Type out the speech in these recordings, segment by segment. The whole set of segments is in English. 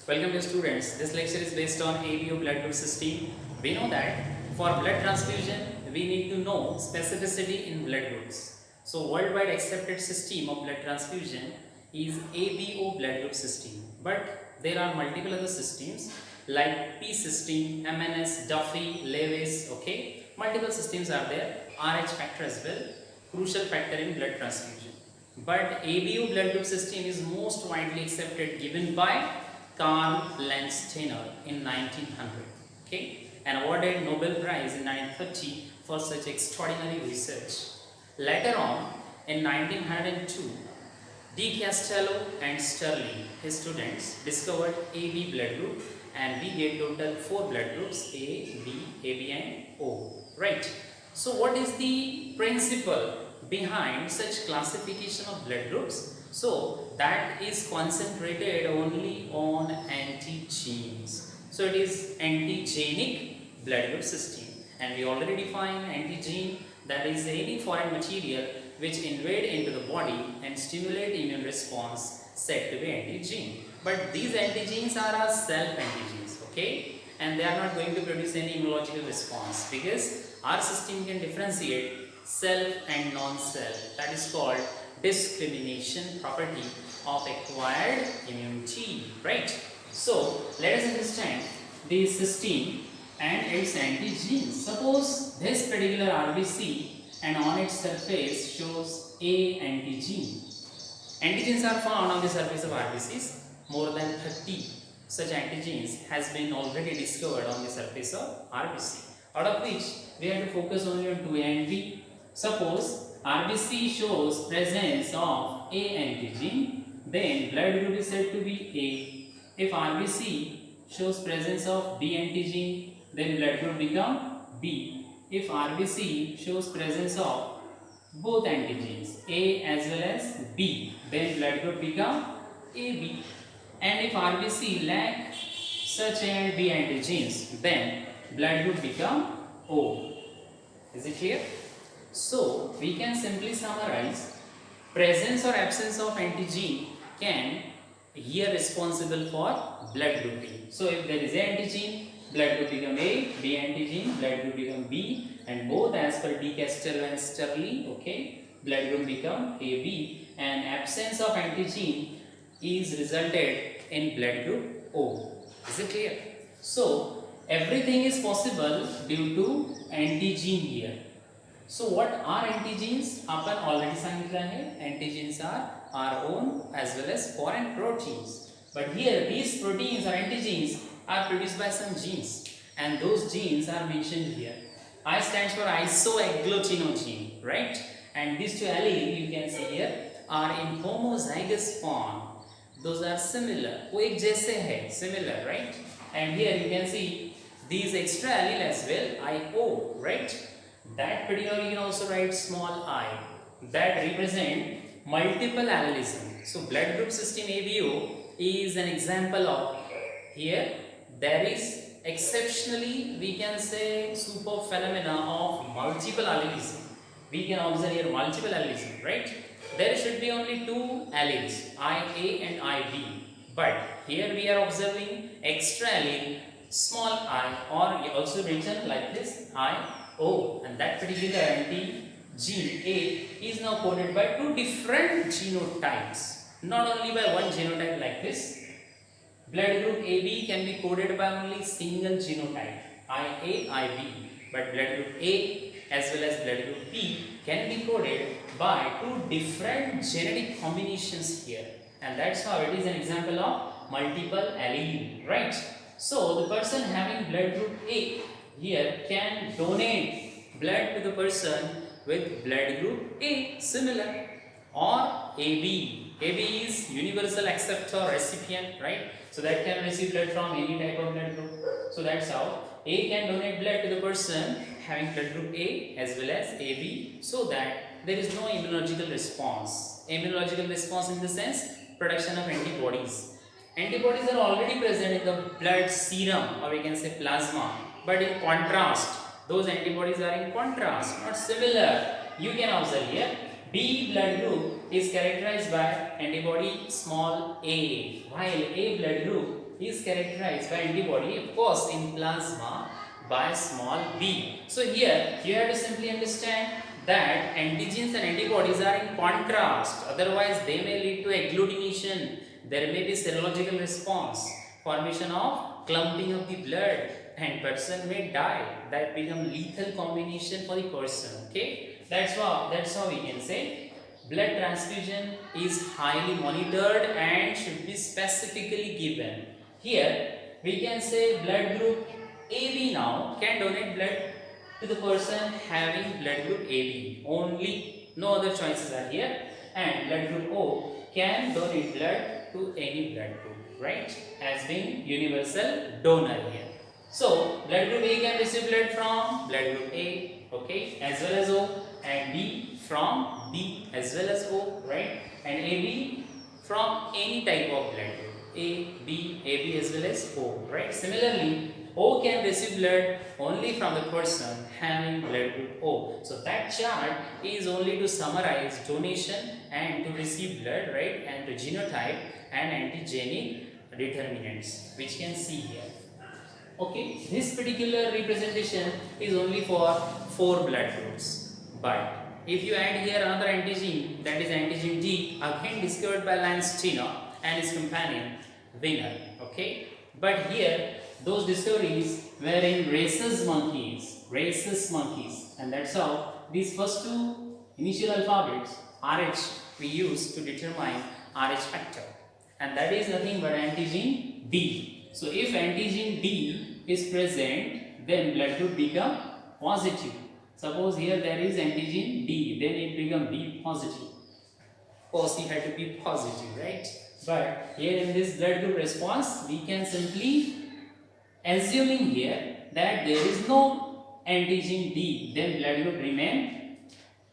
Welcome to students. This lecture is based on ABO blood group system. We know that for blood transfusion, we need to know specificity in blood groups. So worldwide accepted system of blood transfusion is ABO blood group system. But there are multiple other systems like P system, MNS, Duffy, Lewis, okay. Multiple systems are there. RH factor as well, crucial factor in blood transfusion. But ABO blood group system is most widely accepted given by Karl Landsteiner in 1900, okay, and awarded Nobel Prize in 1930 for such extraordinary research. Later on, in 1902, De Castello and Sterling, his students, discovered AB blood group, and we get total 4 blood groups: A, B, AB, and O. Right. So, what is the principle behind such classification of blood groups? So that is concentrated only on antigens. So it is antigenic blood group system, and we already define antigen, that is any foreign material which invade into the body and stimulate immune response, said to be antigen. But these antigens are self antigens, okay, and they are not going to produce any immunological response because our system can differentiate self and non-self. That is called discrimination property of acquired immunity, right? So let us understand the system and its antigens. Suppose this particular RBC and on its surface shows A antigen. Antigens are found on the surface of RBCs. More than 30 such antigens has been already discovered on the surface of RBC, out of which we have to focus only on 2A and B. Suppose RBC shows presence of A antigen, then blood group is said to be A. If RBC shows presence of B antigen, then blood group become B. If RBC shows presence of both antigens, A as well as B, then blood group become AB. And if RBC lack such A and B antigens, then blood group become O. Is it clear? So we can simply summarize, presence or absence of antigen can here responsible for blood grouping. So if there is A antigen, blood group become A, B antigen, blood group become B, and both as per De Castello and Sterling, okay, blood group become AB, and absence of antigen is resulted in blood group O. Is it clear? So everything is possible due to antigen here. So what are antigens? आपण already सांगितलं आहे. Antigens are our own as well as foreign proteins. But here these proteins or antigens are produced by some genes, and those genes are mentioned here. I stands for isoagglutinogen, right? And these two alleles you can see here are in homozygous form. Those are similar. वो एक जैसे है, similar, right? And here you can see these extra allele as well, IO, right? That particular you can also write small I, that represent multiple allelism. So blood group system ABO is an example of, here there is exceptionally we can say super phenomena of multiple allelism. We can observe here multiple allelism, right? There should be only 2 alleles, IA and IB, but here we are observing extra allele small I, or also written like this IO, and that particular antigen A is now coded by 2 different genotypes, not only by one genotype like this. Blood group AB can be coded by only single genotype IA, IB, but blood group A as well as blood group B can be coded by 2 different genetic combinations here, and that's how it is an example of multiple allele, right? So the person having blood group A here can donate blood to the person with blood group A, similar, or AB. AB is universal acceptor recipient, right? So that can receive blood from any type of blood group. So that's how A can donate blood to the person having blood group A as well as AB, so that there is no immunological response. Immunological response in the sense production of antibodies. Antibodies are already present in the blood serum, or we can say plasma, but in contrast, those antibodies are in contrast, not similar. You can observe here, B blood group is characterized by antibody small a, while A blood group is characterized by antibody, of course, in plasma by small b. So here you have to simply understand that antigens and antibodies are in contrast, otherwise they may lead to agglutination. There may be serological response, formation of clumping of the blood, and person may die. That become lethal combination for the person. Okay, that's how we can say blood transfusion is highly monitored and should be specifically given. Here we can say blood group AB now can donate blood to the person having blood group AB only, no other choices are here, and blood group O can donate blood to any blood group, right, as being universal donor here. So blood group A can receive blood from blood group A, okay, as well as O, and B from B as well as O, right, and AB from any type of blood group A, B, AB as well as O, right. Similarly, O can receive blood only from the person having blood group O. So that chart is only to summarize donation and to receive blood, right, and to genotype and antigenic determinants, which can see here. Okay, this particular representation is only for 4 blood groups, but if you add here another antigen, that is antigen D, again discovered by Landsteiner and his companion Wiener, okay, but here those discoveries were in rhesus monkeys, and that's how these first 2 initial alphabets RH we use to determine RH factor, and that is nothing but antigen D. So if antigen D is present, then blood group become positive. Suppose here there is antigen D, then it become B positive. Of course, it had to be positive, right? But here in this blood group response, we can simply assuming here that there is no antigen D, then blood group remain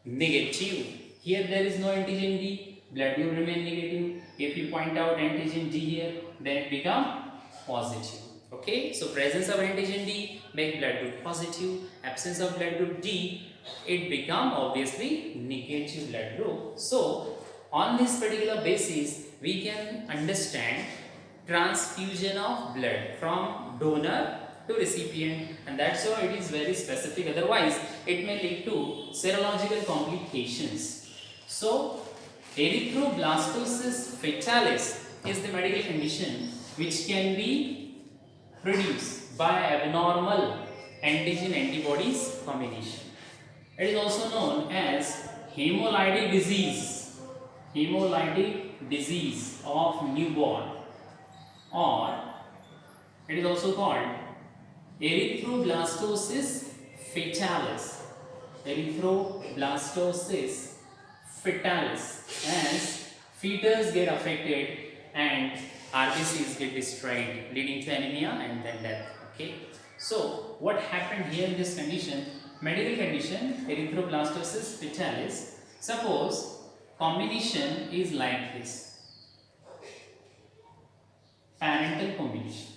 negative. Here there is no antigen D, blood group remain negative. If you point out antigen D here, then it become positive. Okay, so presence of antigen D make blood group positive, absence of blood group D, it become obviously negative blood group. So on this particular basis, we can understand transfusion of blood from donor to recipient, and that's why it is very specific, otherwise it may lead to serological complications. So erythroblastosis fetalis is the medical condition which can be produced by abnormal antigen antibodies combination. It is also known as hemolytic disease of newborn, or it is also called erythroblastosis fetalis. Erythroblastosis fetalis, as fetus get affected and RBCs get destroyed, leading to anemia and then death. Okay. So what happened here in this condition, medical condition, erythroblastosis fetalis? Suppose combination is like this. Parental combination.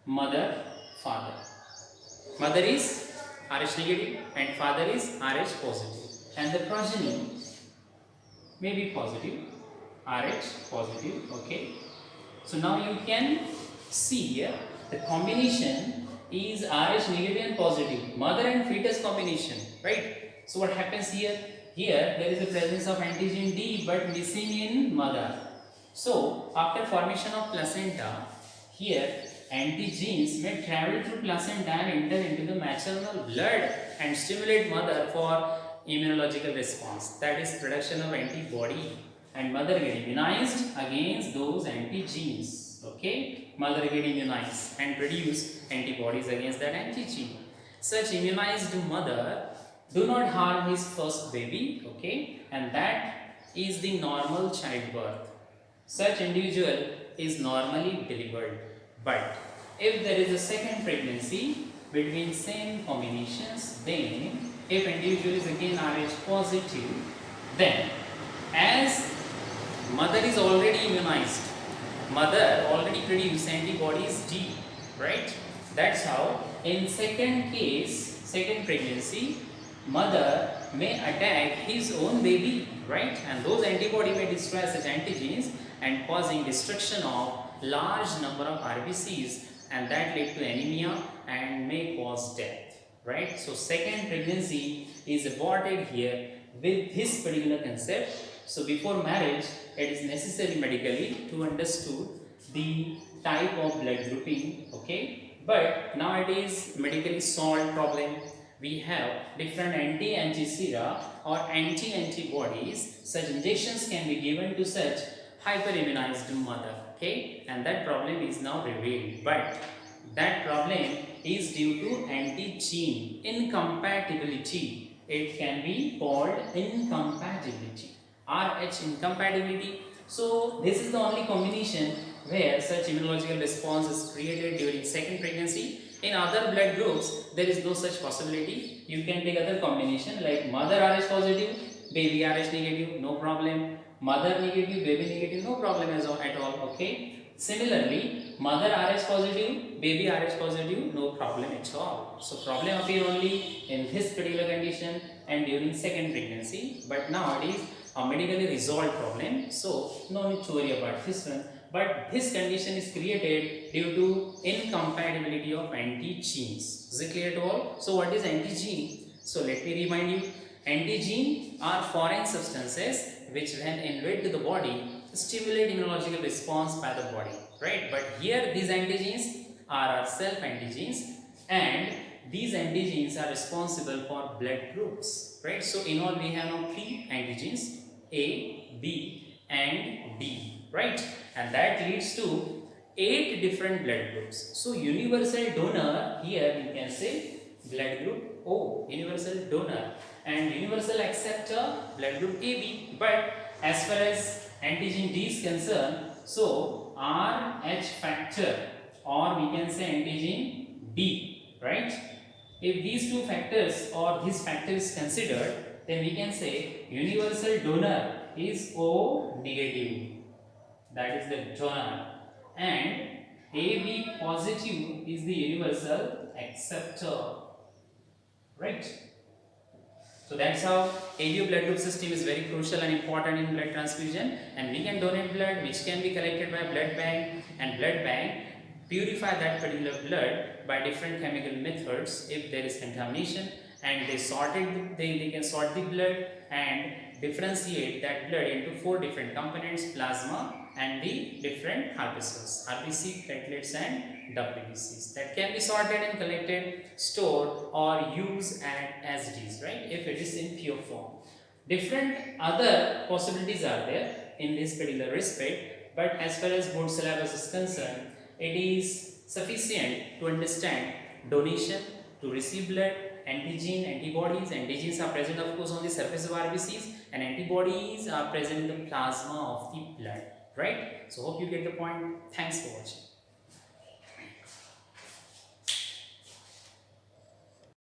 Mother, father. Mother is Rh negative and father is Rh positive. And the progeny may be positive, Rh positive, okay. So now you can see here the combination is Rh negative and positive, mother and fetus combination, right? So what happens here? Here there is the presence of antigen D but missing in mother. So after formation of placenta, here antigens may travel through placenta and enter into the maternal blood and stimulate mother for immunological response, that is production of antibody, and mother get immunized against those antigens. Okay, mother get immunized and produce antibodies against that antigen. Such immunized mother do not harm his first baby, okay, and that is the normal childbirth. Such individual is normally delivered. But if there is a second pregnancy between same combinations, then if individual is again Rh positive, then as mother is already immunized, mother already produced antibodies D, right? That's how in second case, second pregnancy, mother may attack his own baby, right? And those antibody may destroy such antigens and causing destruction of large number of RBCs, and that lead to anemia and may cause death, right? So second pregnancy is aborted here with this particular concept. So before marriage, it is necessary medically to understood the type of blood grouping, okay? But nowadays medically solved problem. We have different anti-antisera or anti-antibodies. Such injections can be given to such hyperimmunized mother, okay? And that problem is now revealed. But that problem is due to antigen incompatibility. It can be called incompatibility, RH incompatibility. So this is the only combination where such immunological response is created during second pregnancy. In other blood groups, there is no such possibility. You can take other combination like mother RH positive, baby RH negative, no problem. Mother negative, baby negative, no problem at all, okay? Similarly, mother RH positive, baby RH positive, no problem at all. So problem appear only in this particular condition and during second pregnancy. But nowadays, a medically resolved problem, so no need to worry about this one. But this condition is created due to incompatibility of antigens. Is it clear to all? So what is antigen? So let me remind you, antigen are foreign substances which when invade to the body stimulate immunological response by the body, right? But here these antigens are our self antigens, and these antigens are responsible for blood groups, right? So in all we have now 3 antigens, A, B and D, right? And that leads to 8 different blood groups. So universal donor, here you can say blood group O, universal donor, and universal acceptor blood group AB. But as far as antigen D is concerned, so RH factor, or we can say antigen D, right? If these two factors or this factor is considered, then we can say universal donor is O negative, that is the donor, and AB positive is the universal acceptor, right? So that's how ABO blood group system is very crucial and important in blood transfusion, and we can donate blood which can be collected by blood bank, and blood bank purify that particular blood by different chemical methods if there is contamination, and they can sort the blood and differentiate that blood into 4 different components: plasma and the different RBCs, RBC, platelets and WBCs, that can be sorted and collected, stored or used as it is, right, if it is in pure form. Different other possibilities are there in this particular respect, but as far as board syllabus is concerned, it is sufficient to understand donation, to receive blood, antigen, antibodies. Antigens are present of course on the surface of RBCs, and antibodies are present in the plasma of the blood, right? So hope you get the point. Thanks for watching.